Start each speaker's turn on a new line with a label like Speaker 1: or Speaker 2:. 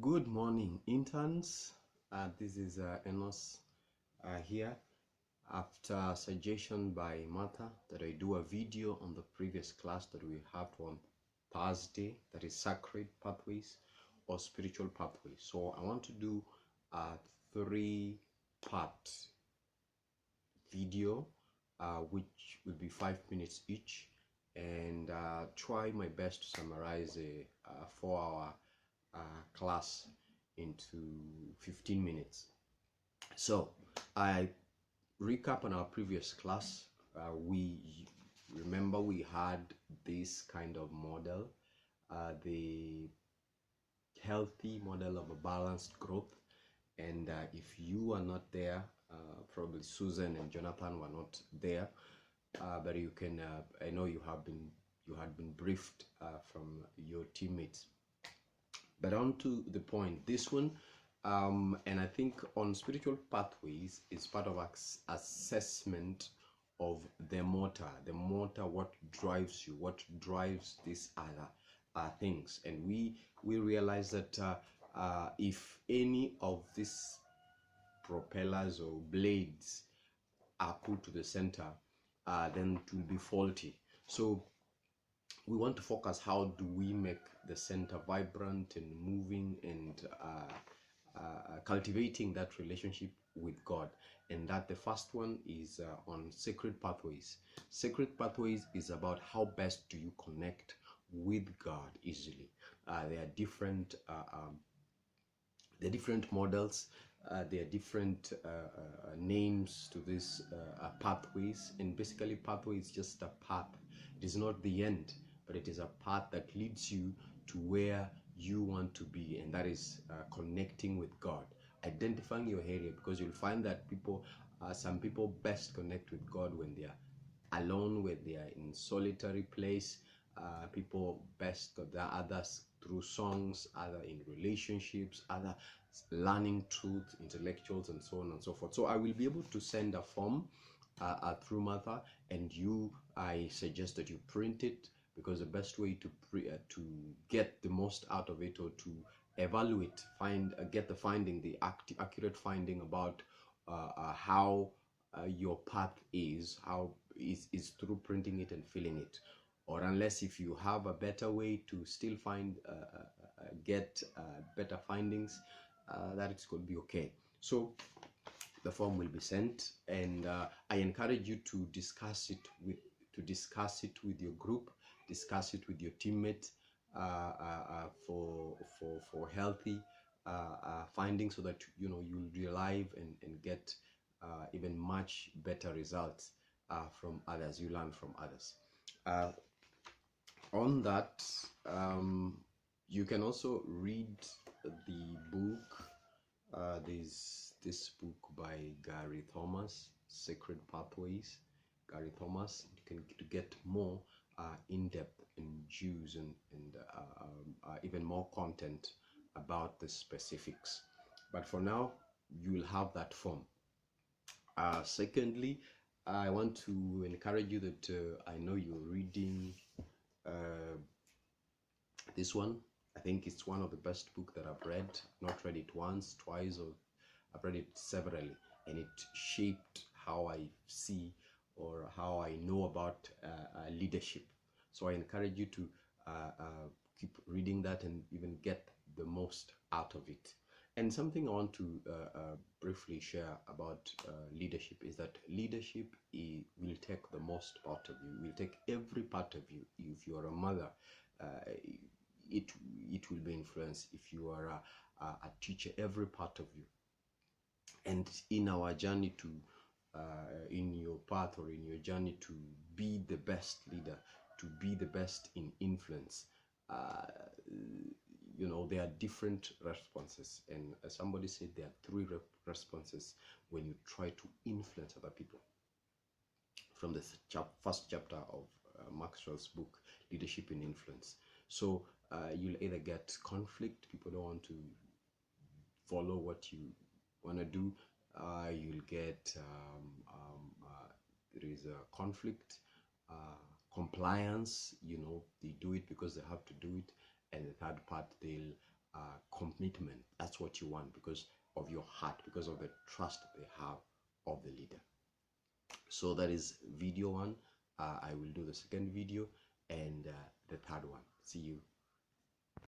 Speaker 1: Good morning, interns. This is Enos here. After suggestion by Martha that I do a video on the previous class that we have on Thursday, that is Sacred Pathways or Spiritual Pathways. So I want to do a 3-part video, which will be 5 minutes each, and try my best to summarize a 4-hour class into 15 minutes. So I recap on our previous class. We remember we had this kind of model, the healthy model of a balanced growth. And if you are not there, probably Susan and Jonathan were not there, but you can I know you had been briefed from your teammates. But on to the point, this one, and I think on spiritual pathways is part of assessment of the motor, what drives you, what drives these other things. And we realize that if any of these propellers or blades are put to the center, then it will be faulty. So we want to focus, how do we make the center vibrant and moving and cultivating that relationship with God. And that the first one is on sacred pathways. Sacred pathways is about how best do you connect with God easily. There are different models, there are different names to these pathways, and basically pathway is just a path. It is not the end, but it is a path that leads you to where you want to be, and that is connecting with God, identifying your area, because you'll find that some people best connect with God when they are alone, when they are in solitary place. People best got the others through songs, other in relationships, other learning truth, intellectuals, and so on and so forth. So I will be able to send a form through Martha, and I suggest that you print it, because the best way to get the most out of it, or to evaluate, get the finding, the accurate finding about how your path is through printing it and filling it. Or unless if you have a better way to still get better findings, that it could be okay. So the form will be sent, and I encourage you to discuss it with your group, discuss it with your teammates, for healthy findings, so that you'll relive and get even much better results from others. You learn from others. On that, you can also read the book. There's this book by Gary Thomas, Sacred Pathways. Gary Thomas. You can get more in-depth and juice and even more content about the specifics. But for now, you will have that form. Secondly, I want to encourage you that I know you're reading this one. I think it's one of the best books that I've read. Not read it once, twice, or I've read it severally, and it shaped how I see or how I know about leadership. So I encourage you to keep reading that and even get the most out of it. And something I want to briefly share about leadership is that leadership will take the most part of you, will take every part of you. If you are a mother, it will be influenced. If you are a teacher, every part of you. And in our journey to in your path, or in your journey to be the best leader, to be the best in influence, there are different responses. And as somebody said, there are 3 responses when you try to influence other people, from the first chapter of Maxwell's book, Leadership and Influence. So you'll either get conflict, people don't want to follow what you want to do. You'll get there is a conflict, compliance, they do it because they have to do it. And the third part, they'll commitment. That's what you want because of your heart, because of the trust they have of the leader. So that is video one. I will do the second video and the third one. See you